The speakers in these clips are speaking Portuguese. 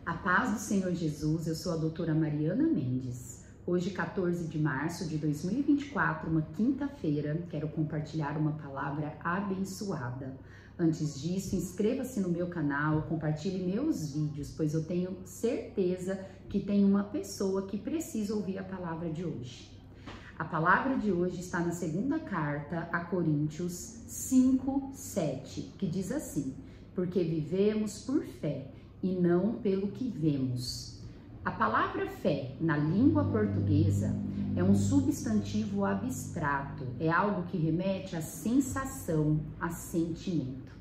A paz do Senhor Jesus, eu sou a doutora Mariana Mendes. Hoje, 14 de março de 2024, uma quinta-feira, quero compartilhar uma palavra abençoada. Antes disso, inscreva-se no meu canal, compartilhe meus vídeos, pois eu tenho certeza que tem uma pessoa que precisa ouvir a palavra de hoje. A palavra de hoje está na segunda carta a Coríntios 5:7, que diz assim: porque vivemos por fé e não pelo que vemos. A palavra fé, na língua portuguesa, é um substantivo abstrato, é algo que remete à sensação, a sentimento.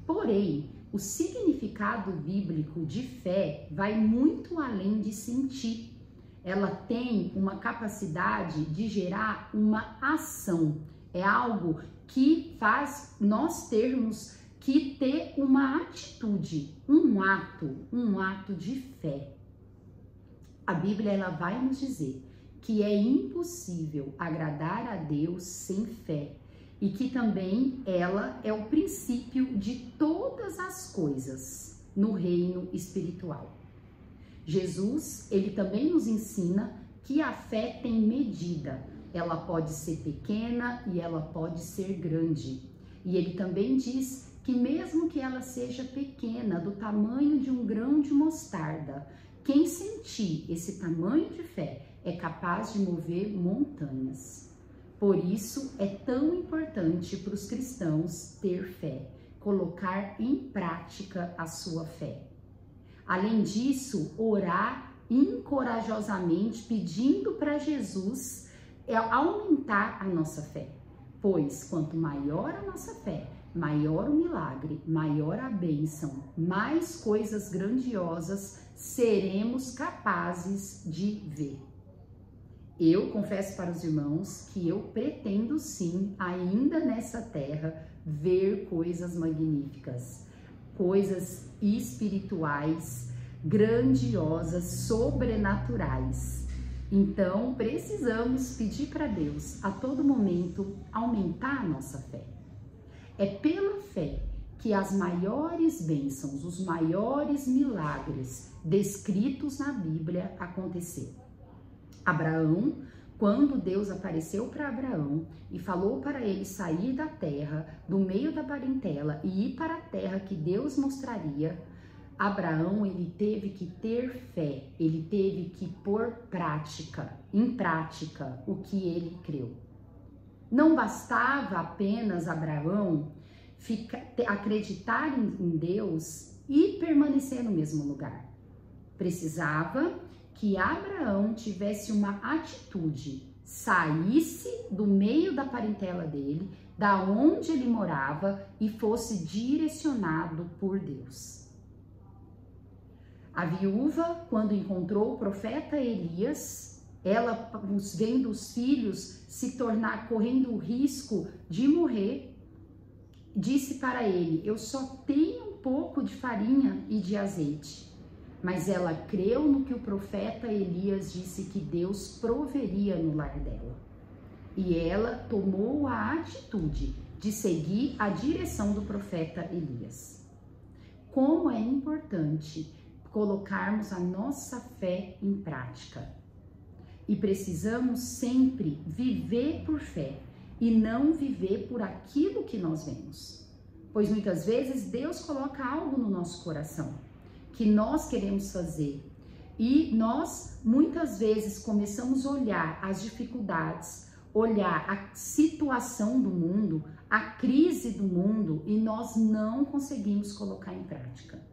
Porém, o significado bíblico de fé vai muito além de sentir. Ela tem uma capacidade de gerar uma ação. É algo que faz nós termos que ter uma atitude, um ato de fé. A Bíblia ela vai nos dizer que é impossível agradar a Deus sem fé e que também ela é o princípio de todas as coisas no reino espiritual. Jesus, ele também nos ensina que a fé tem medida. Ela pode ser pequena e ela pode ser grande. E ele também diz que mesmo que ela seja pequena, do tamanho de um grão de mostarda, quem sentir esse tamanho de fé é capaz de mover montanhas. Por isso é tão importante para os cristãos ter fé, colocar em prática a sua fé. Além disso, orar encorajosamente, pedindo para Jesus aumentar a nossa fé. Pois quanto maior a nossa fé, maior o milagre, maior a bênção, mais coisas grandiosas seremos capazes de ver. Eu confesso para os irmãos que eu pretendo sim, ainda nessa terra, ver coisas magníficas, coisas espirituais, grandiosas, sobrenaturais. Então, precisamos pedir para Deus, a todo momento, aumentar a nossa fé. É pela fé que as maiores bênçãos, os maiores milagres descritos na Bíblia aconteceram. Abraão, quando Deus apareceu para Abraão e falou para ele sair da terra, do meio da parentela e ir para a terra que Deus mostraria, Abraão ele teve que ter fé, ele teve que pôr em prática o que ele creu. Não bastava apenas Abraão acreditar em Deus e permanecer no mesmo lugar. Precisava que Abraão tivesse uma atitude, saísse do meio da parentela dele, da onde ele morava e fosse direcionado por Deus. A viúva, quando encontrou o profeta Elias, ela, vendo os filhos se tornar, correndo o risco de morrer, disse para ele: eu só tenho um pouco de farinha e de azeite. Mas ela creu no que o profeta Elias disse que Deus proveria no lar dela. E ela tomou a atitude de seguir a direção do profeta Elias. Como é importante colocarmos a nossa fé em prática. E precisamos sempre viver por fé e não viver por aquilo que nós vemos. Pois muitas vezes Deus coloca algo no nosso coração que nós queremos fazer. E nós muitas vezes começamos a olhar as dificuldades, olhar a situação do mundo, a crise do mundo e nós não conseguimos colocar em prática.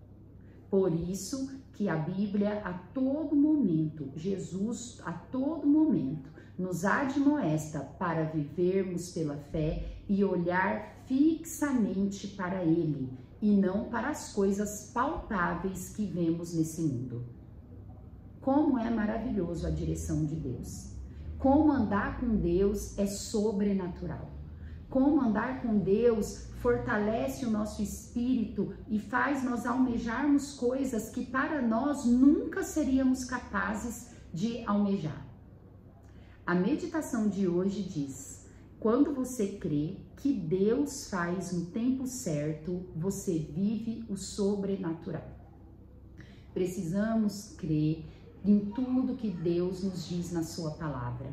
Por isso que a Bíblia a todo momento, Jesus a todo momento nos admoesta para vivermos pela fé e olhar fixamente para Ele e não para as coisas palpáveis que vemos nesse mundo. Como é maravilhoso a direção de Deus. Como andar com Deus é sobrenatural. Como andar com Deus fortalece o nosso espírito e faz nós almejarmos coisas que para nós nunca seríamos capazes de almejar. A meditação de hoje diz: quando você crê que Deus faz no tempo certo, você vive o sobrenatural. Precisamos crer em tudo que Deus nos diz na sua palavra.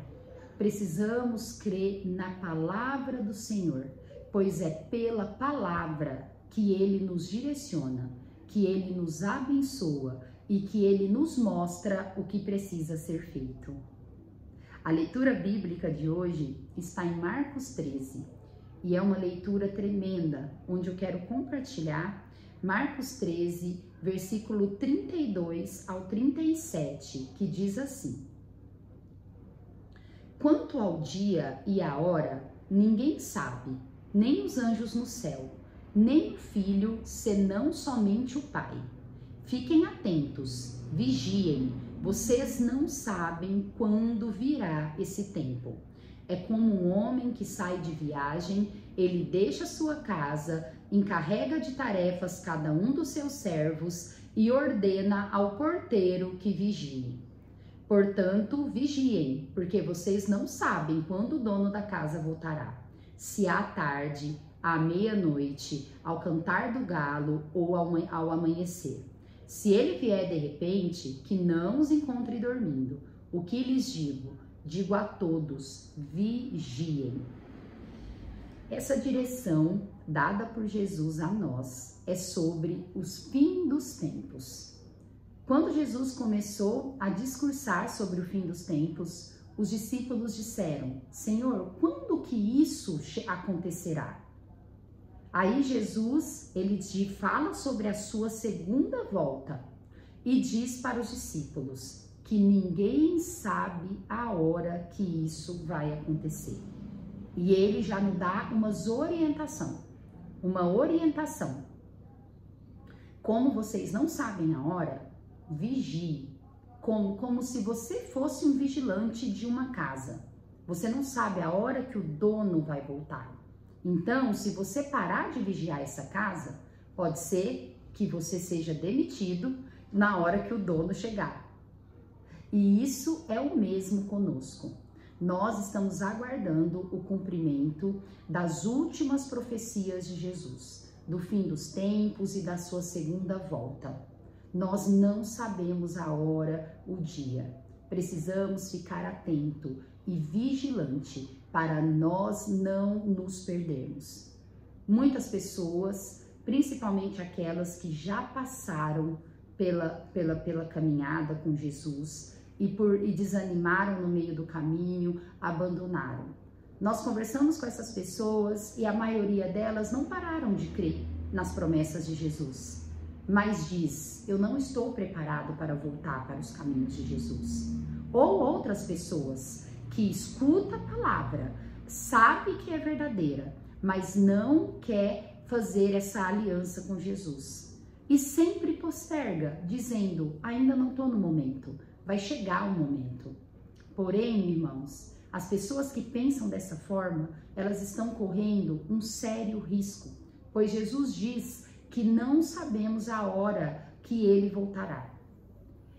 Precisamos crer na palavra do Senhor, pois é pela palavra que Ele nos direciona, que Ele nos abençoa e que Ele nos mostra o que precisa ser feito. A leitura bíblica de hoje está em Marcos 13 e é uma leitura tremenda, onde eu quero compartilhar Marcos 13, versículo 32 ao 37, que diz assim: Quanto ao dia e à hora, ninguém sabe, nem os anjos no céu, nem o Filho, senão somente o Pai. Fiquem atentos, vigiem, vocês não sabem quando virá esse tempo. É como um homem que sai de viagem, ele deixa sua casa, encarrega de tarefas cada um dos seus servos e ordena ao porteiro que vigie. Portanto, vigiem, porque vocês não sabem quando o dono da casa voltará. Se à tarde, à meia-noite, ao cantar do galo ou ao amanhecer. Se ele vier de repente, que não os encontre dormindo. O que lhes digo? Digo a todos, vigiem. Essa direção dada por Jesus a nós é sobre os fins dos tempos. Quando Jesus começou a discursar sobre o fim dos tempos, os discípulos disseram: Senhor, quando que isso acontecerá? Aí Jesus, ele fala sobre a sua segunda volta e diz para os discípulos que ninguém sabe a hora que isso vai acontecer. E ele já nos dá uma orientação. Como vocês não sabem a hora, vigie, como se você fosse um vigilante de uma casa. Você não sabe a hora que o dono vai voltar. Então, se você parar de vigiar essa casa, pode ser que você seja demitido na hora que o dono chegar. E isso é o mesmo conosco. Nós estamos aguardando o cumprimento das últimas profecias de Jesus, do fim dos tempos e da sua segunda volta. Nós não sabemos a hora, o dia. Precisamos ficar atento e vigilante para nós não nos perdermos. Muitas pessoas, principalmente aquelas que já passaram pela caminhada com Jesus e desanimaram no meio do caminho, abandonaram. Nós conversamos com essas pessoas e a maioria delas não pararam de crer nas promessas de Jesus, mas diz: eu não estou preparado para voltar para os caminhos de Jesus. Ou outras pessoas que escuta a palavra, sabe que é verdadeira, mas não quer fazer essa aliança com Jesus. E sempre posterga, dizendo: ainda não estou no momento, vai chegar o momento. Porém, irmãos, as pessoas que pensam dessa forma, elas estão correndo um sério risco, pois Jesus diz que não sabemos a hora que ele voltará.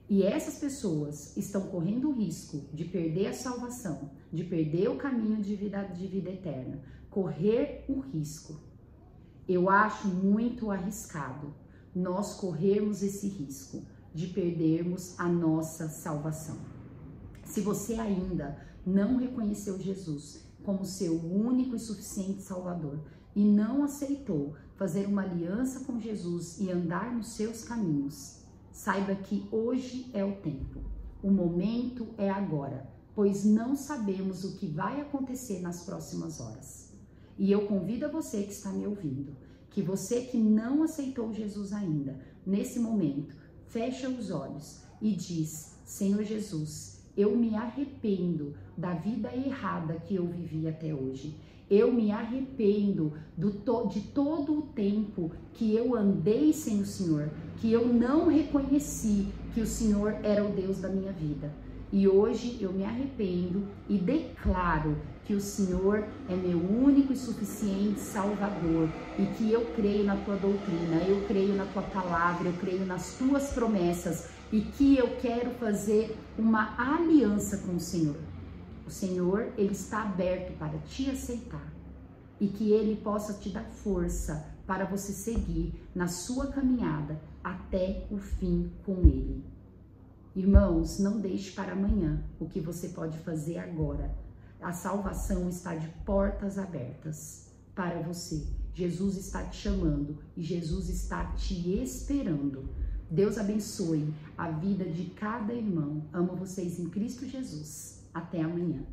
E essas pessoas estão correndo o risco de perder a salvação, de perder o caminho de vida eterna, correr o risco. Eu acho muito arriscado nós corrermos esse risco de perdermos a nossa salvação. Se você ainda não reconheceu Jesus como seu único e suficiente Salvador e não aceitou fazer uma aliança com Jesus e andar nos seus caminhos, saiba que hoje é o tempo, o momento é agora, pois não sabemos o que vai acontecer nas próximas horas. E eu convido a você que está me ouvindo, que você que não aceitou Jesus ainda, nesse momento, fecha os olhos e diz: Senhor Jesus, eu me arrependo da vida errada que eu vivi até hoje. Eu me arrependo de todo o tempo que eu andei sem o Senhor, que eu não reconheci que o Senhor era o Deus da minha vida. E hoje eu me arrependo e declaro que o Senhor é meu único e suficiente Salvador e que eu creio na tua doutrina, eu creio na tua palavra, eu creio nas tuas promessas e que eu quero fazer uma aliança com o Senhor. O Senhor, ele está aberto para te aceitar e que ele possa te dar força para você seguir na sua caminhada até o fim com Ele. Irmãos, não deixe para amanhã o que você pode fazer agora. A salvação está de portas abertas para você. Jesus está te chamando e Jesus está te esperando. Deus abençoe a vida de cada irmão. Amo vocês em Cristo Jesus. Até amanhã.